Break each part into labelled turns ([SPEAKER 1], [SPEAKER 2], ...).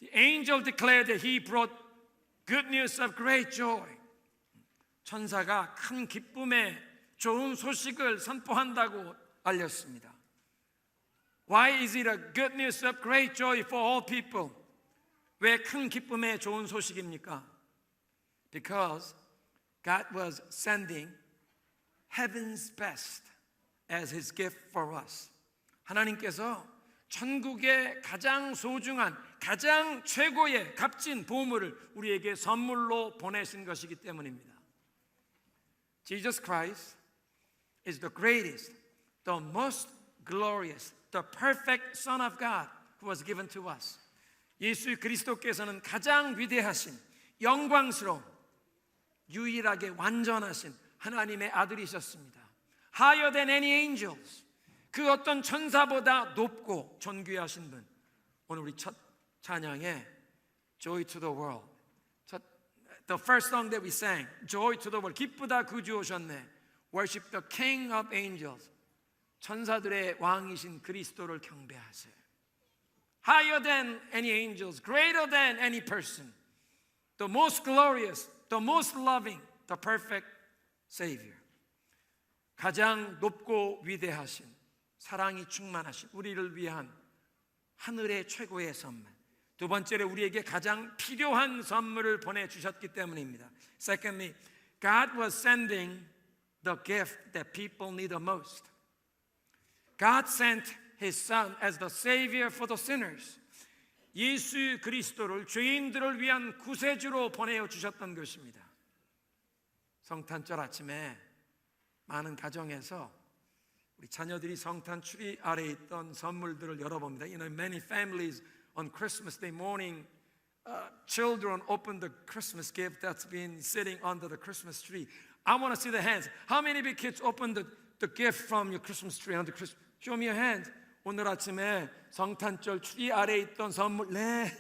[SPEAKER 1] The angel declared that he brought good news of great joy. 천사가 큰 기쁨의 좋은 소식을 선포한다고 알렸습니다. Why is it a good news of great joy for all people? 왜 큰 기쁨의 좋은 소식입니까? Because God was sending heaven's best as His gift for us. 하나님께서 천국의 가장 소중한, 가장 최고의 값진 보물을 우리에게 선물로 보내신 것이기 때문입니다. Jesus Christ is the greatest, the most glorious, the perfect Son of God who was given to us. 예수 그리스도께서는 가장 위대하신, 영광스러운, 유일하게 완전하신 하나님의 아들이셨습니다. Higher than any angels. 그 어떤 천사보다 높고 존귀하신 분. 오늘 우리 첫 찬양에 Joy to the World. The first song that we sang, Joy to the World. 기쁘다 구주 오셨네. Worship the King of Angels. 천사들의 왕이신 그리스도를 경배하세요. Higher than any angels, greater than any person. The most glorious, the most loving, the perfect Savior. 가장 높고 위대하신, 사랑이 충만하신 우리를 위한 하늘의 최고의 선물. 두 번째로 우리에게 가장 필요한 선물을 보내주셨기 때문입니다. Secondly, God was sending the gift that people need the most. God sent His Son as the Savior for the sinners. 예수 그리스도를 죄인들을 위한 구세주로 보내주셨던 것입니다. 성탄절 아침에 많은 가정에서 우리 자녀들이 성탄 추리 아래에 있던 선물들을 열어봅니다. You know, many families on Christmas Day morning, children open the Christmas gift that's been sitting under the Christmas tree. I want to see the hands. How many of you kids opened the gift from your Christmas tree under Christmas? Show me your hand. 오늘 아침에 성탄절 추리 아래에 있던 선물. 네.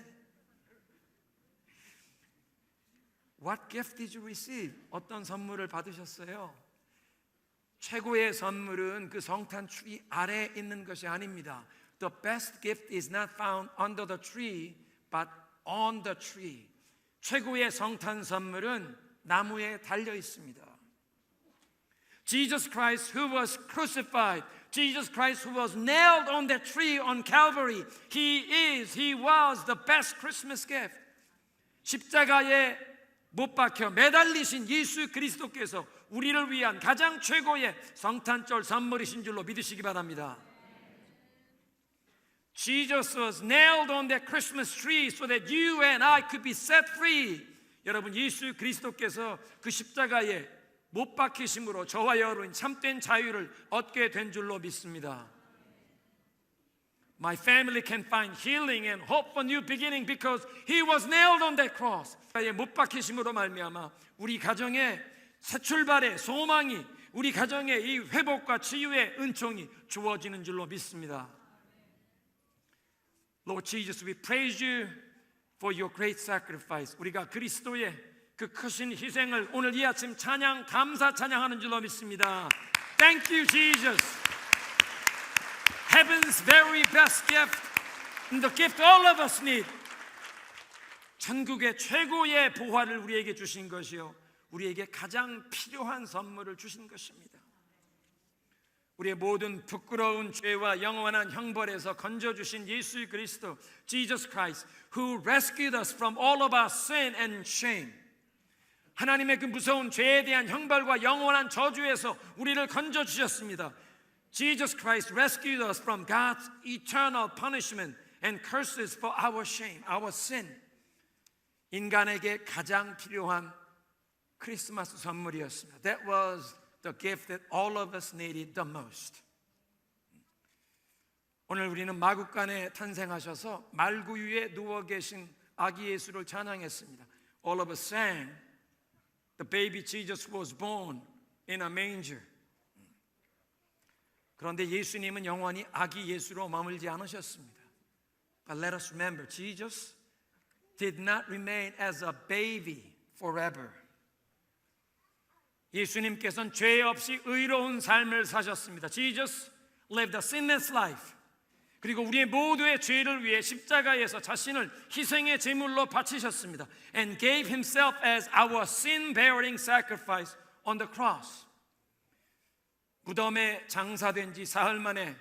[SPEAKER 1] What gift did you receive? 어떤 선물을 받으셨어요? 최고의 선물은 그 성탄 추리 아래에 있는 것이 아닙니다. The best gift is not found under the tree, but on the tree. 최고의 성탄 선물은 나무에 달려 있습니다. Jesus Christ who was crucified, Jesus Christ who was nailed on that tree on Calvary, He was the best Christmas gift. 십자가에 못 박혀 매달리신 예수 그리스도께서 우리를 위한 가장 최고의 성탄절 선물이신 줄로 믿으시기 바랍니다. Jesus was nailed on that Christmas tree so that you and I could be set free. 여러분, 예수 그리스도께서 그 십자가에 못 박히심으로 저와 여러분 참된 자유를 얻게 된 줄로 믿습니다. My family can find healing and hope for new beginning because He was nailed on that cross. 못 박히심으로 말미암아 우리 가정에 새 출발의 소망이, 우리 가정에 이 회복과 치유의 은총이 주어지는 줄로 믿습니다. Lord Jesus, we praise you for your great sacrifice. 우리가 그리스도의 그 크신 희생을 오늘 이 아침 찬양, 감사 찬양하는 줄로 믿습니다. Thank you, Jesus. Heaven's very best gift, and the gift all of us need. 천국의 최고의 보화를 우리에게 주신 것이요, 우리에게 가장 필요한 선물을 주신 것입니다. 우리의 모든 부끄러운 죄와 영원한 형벌에서 건져주신 예수 그리스도, Jesus Christ, who rescued us from all of our sin and shame. 하나님의 그 무서운 죄에 대한 형벌과 영원한 저주에서 우리를 건져주셨습니다. Jesus Christ rescued us from God's eternal punishment and curses for our shame, our sin. 인간에게 가장 필요한 크리스마스 선물이었습니다. That was the gift that all of us needed the most. 오늘 우리는 마국간에 탄생하셔서 말구유에 누워 계신 아기 예수를 찬양했습니다. All of us sang, the baby Jesus was born in a manger. 그런데 예수님은 영원히 아기 예수로 머물지 않으셨습니다. But let us remember, Jesus did not remain as a baby forever. 예수님께서는 죄 없이 의로운 삶을 사셨습니다. Jesus lived a sinless life. 그리고 우리의 모두의 죄를 위해 십자가에서 자신을 희생의 제물로 바치셨습니다. And gave himself as our sin-bearing sacrifice on the cross. 무덤에 장사된 지 사흘 만에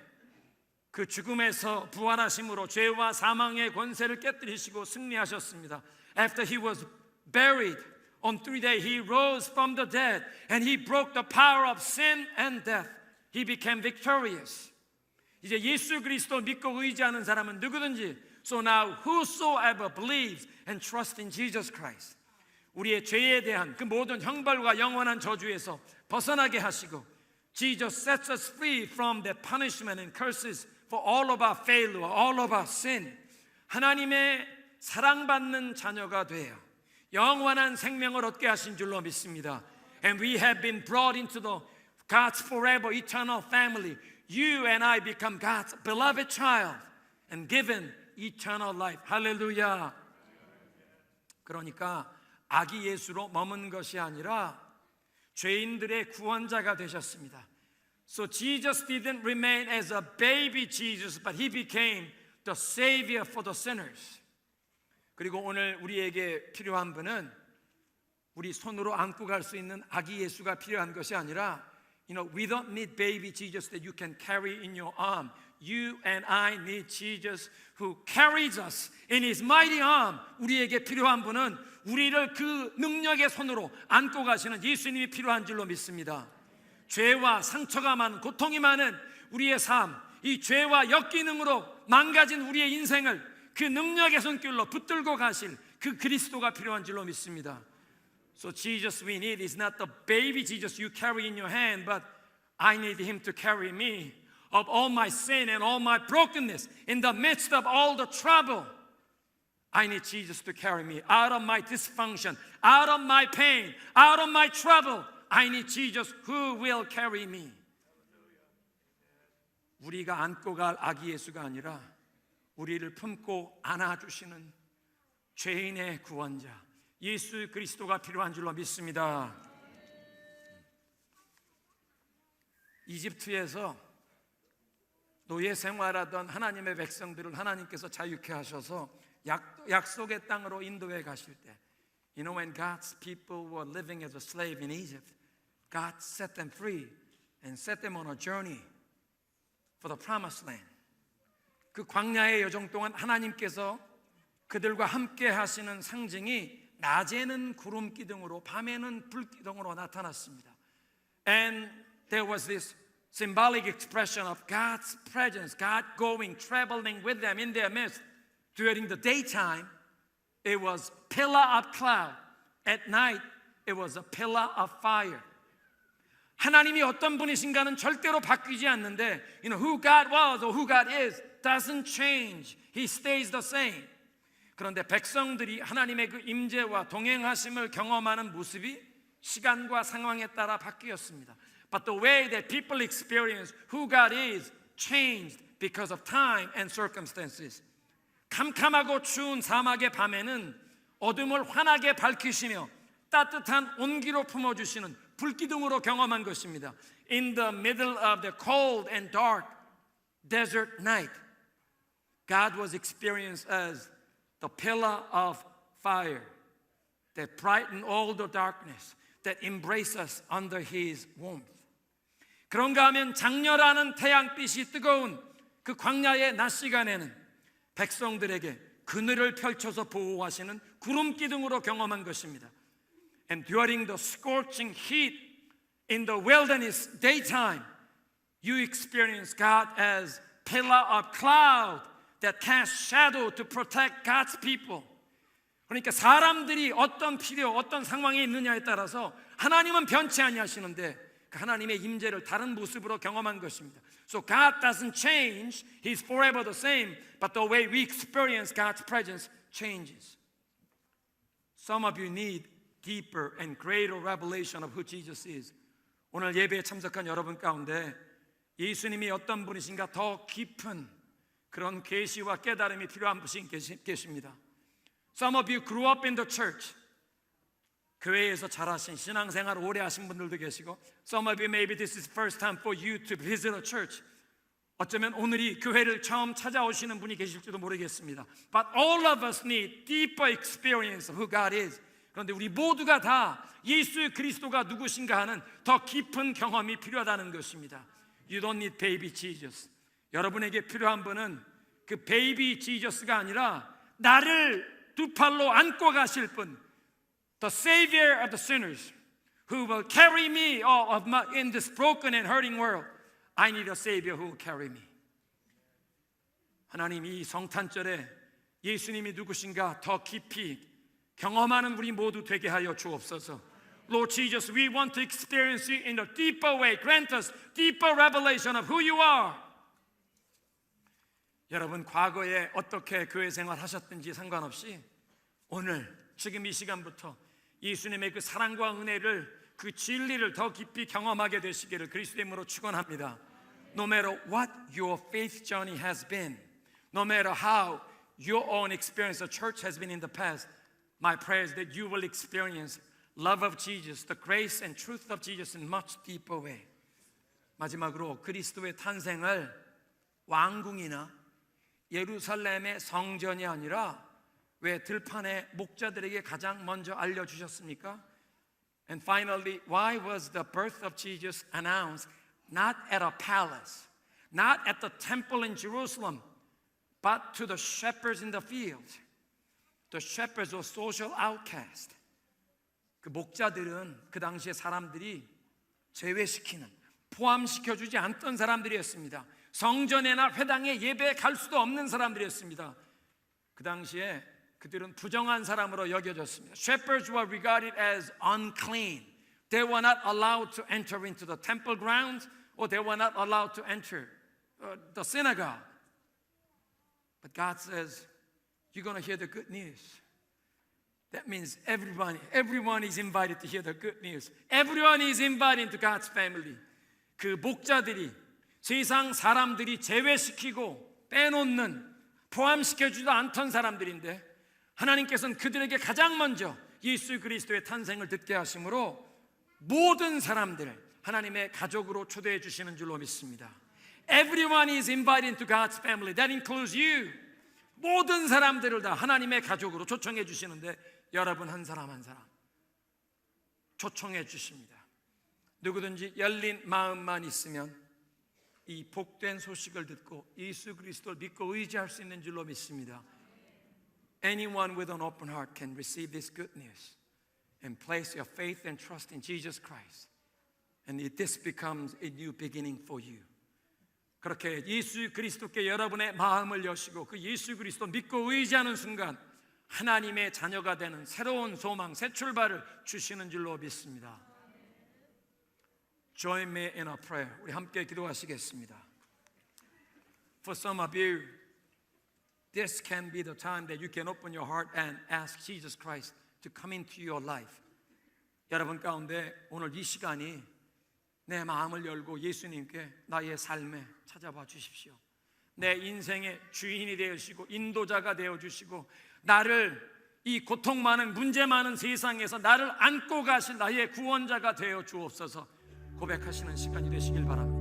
[SPEAKER 1] 그 죽음에서 부활하심으로 죄와 사망의 권세를 깨뜨리시고 승리하셨습니다. After he was buried, on 3rd day he rose from the dead and he broke the power of sin and death. He became victorious. 이제 예수 그리스도 믿고 의지하는 사람은 누구든지 So now whosoever believes and trusts in Jesus Christ, 우리의 죄에 대한 그 모든 형벌과 영원한 저주에서 벗어나게 하시고 Jesus sets us free from the punishment and curses for all of our failure, all of our sin. 하나님의 사랑받는 자녀가 되어 영원한 생명을 얻게 하신 줄로 믿습니다. And we have been brought into the God's forever eternal family. You and I become God's beloved child and given eternal life. 할렐루야. 그러니까 아기 예수로 머문 것이 아니라 죄인들의 구원자가 되셨습니다. So Jesus didn't remain as a baby Jesus, but he became the savior for the sinners. 그리고 오늘 우리에게 필요한 분은 우리 손으로 안고 갈 수 있는 아기 예수가 필요한 것이 아니라 we don't need baby Jesus that you can carry in your arm. You and I need Jesus who carries us in his mighty arm. 우리에게 필요한 분은 우리를 그 능력의 손으로 안고 가시는 예수님이 필요한 줄로 믿습니다. 죄와 상처가 많은, 고통이 많은 우리의 삶, 이 죄와 역기능으로 망가진 우리의 인생을 그 능력의 손길로 붙들고 가실 그 그리스도가 필요한 줄로 믿습니다. So Jesus we need is not the baby Jesus you carry in your hand, but I need him to carry me of all my sin and all my brokenness in the midst of all the trouble. I need Jesus to carry me out of my dysfunction, out of my pain, out of my trouble. I need Jesus who will carry me. 우리가 안고 갈 아기 예수가 아니라 우리를 품고 안아주시는 죄인의 구원자 예수 그리스도가 필요한 줄로 믿습니다. 이집트에서 노예 생활하던 하나님의 백성들을 하나님께서 자유케 하셔서 약속의 땅으로 인도해 가실 때 when God's people were living as a slave in Egypt, God set them free and set them on a journey for the promised land. 그 광야의 여정 동안 하나님께서 그들과 함께 하시는 상징이 낮에는 구름 기둥으로 밤에는 불 기둥으로 나타났습니다. And there was this symbolic expression of God's presence, God going, traveling with them in their midst. During the daytime, it was pillar of cloud. At night, it was a pillar of fire. 하나님이 어떤 분이신가는 절대로 바뀌지 않는데, who God was or who God is doesn't change. He stays the same. 그런데 백성들이 하나님의 그 임재와 동행하심을 경험하는 모습이 시간과 상황에 따라 바뀌었습니다. But the way that people experience who God is changed because of time and circumstances. 캄캄하고 추운 사막의 밤에는 어둠을 환하게 밝히시며 따뜻한 온기로 품어주시는 불기둥으로 경험한 것입니다. In the middle of the cold and dark desert night, God was experienced as the pillar of fire that brightened all the darkness, that embraced us under his warmth. 그런가 하면 장렬하는 태양빛이 뜨거운 그 광야의 낮 시간에는 백성들에게 그늘을 펼쳐서 보호하시는 구름 기둥으로 경험한 것입니다. And during the scorching heat in the wilderness daytime, you experience God as pillar of cloud that casts shadow to protect God's people. 그러니까 사람들이 어떤 필요, 어떤 상황에 있느냐에 따라서 하나님은 변치 아니하시는데 그 하나님의 임재를 다른 모습으로 경험한 것입니다. So God doesn't change. He's forever the same. But the way we experience God's presence changes. Some of you need deeper and greater revelation of who Jesus is. 오늘 예배에 참석한 여러분 가운데 예수님이 어떤 분이신가 더 깊은 그런 계시와 깨달음이 필요한 분이 계십니다. Some of you grew up in the church. 교회에서 자라신 신앙생활 오래 하신 분들도 계시고 Some of you maybe this is the first time for you to visit a church. 어쩌면 오늘이 교회를 처음 찾아오시는 분이 계실지도 모르겠습니다. But all of us need deeper experience of who God is. 그런데 우리 모두가 다 예수 그리스도가 누구신가 하는 더 깊은 경험이 필요하다는 것입니다. You don't need baby Jesus. 여러분에게 필요한 분은 그 베이비 지저스가 아니라 나를 두 팔로 안고 가실 분, The Savior of the sinners, who will carry me in this broken and hurting world. I need a Savior who will carry me. 하나님, 이 성탄절에 예수님이 누구신가 더 깊이 경험하는 우리 모두 되게 하여 주옵소서. Lord Jesus, we want to experience you in a deeper way. Grant us deeper revelation of who you are. 여러분, 과거에 어떻게 교회 생활 하셨든지 상관없이 오늘 지금 이 시간부터 예수님의 그 사랑과 은혜를, 그 진리를 더 깊이 경험하게 되시기를 그리스도의 이름으로 축원합니다. No matter what your faith journey has been, no matter how your own experience of church has been in the past, my prayer is that you will experience love of Jesus, the grace and truth of Jesus in much deeper way. 마지막으로 그리스도의 탄생을 왕궁이나 예루살렘의 성전이 아니라 왜 들판의 목자들에게 가장 먼저 알려주셨습니까? And finally, why was the birth of Jesus announced not at a palace, not at the temple in Jerusalem, but to the shepherds in the field? The shepherds were social outcasts. 그 목자들은 그 당시에 사람들이 제외시키는, 포함시켜주지 않던 사람들이었습니다. 성전에나 회당에 예배에 갈 수도 없는 사람들이었습니다. 그 당시에 그들은 부정한 사람으로 여겨졌습니다. Shepherds were regarded as unclean. They were not allowed to enter into the temple grounds, or they were not allowed to enter the synagogue. But God says, you're going to hear the good news. That means everyone is invited to hear the good news. Everyone is invited into God's family. 그 목자들이 세상 사람들이 제외시키고 빼놓는, 포함시켜주지도 않던 사람들인데 하나님께서는 그들에게 가장 먼저 예수 그리스도의 탄생을 듣게 하심으로 모든 사람들을 하나님의 가족으로 초대해 주시는 줄로 믿습니다. Everyone is invited into God's family. That includes you. 모든 사람들을 다 하나님의 가족으로 초청해 주시는데 여러분 한 사람 한 사람 초청해 주십니다. 누구든지 열린 마음만 있으면 이 복된 소식을 듣고 예수 그리스도를 믿고 의지할 수 있는 줄로 믿습니다. Anyone with an open heart can receive this good news and place your faith and trust in Jesus Christ. And this becomes a new beginning for you. 그렇게 예수 그리스도께 여러분의 마음을 여시고 그 예수 그리스도 믿고 의지하는 순간 하나님의 자녀가 되는 새로운 소망, 새 출발을 주시는 줄로 믿습니다. Join me in a prayer. 우리 함께 기도하시겠습니다. For some of you, this can be the time that you can open your heart and ask Jesus Christ to come into your life. 여러분 가운데 오늘 이 시간이 내 마음을 열고 예수님께 나의 삶에 찾아봐 주십시오. 내 인생의 주인이 되어주시고 인도자가 되어주시고 나를 이 고통 많은 문제 많은 세상에서 나를 안고 가실 나의 구원자가 되어 주옵소서 고백하시는 시간이 되시길 바랍니다.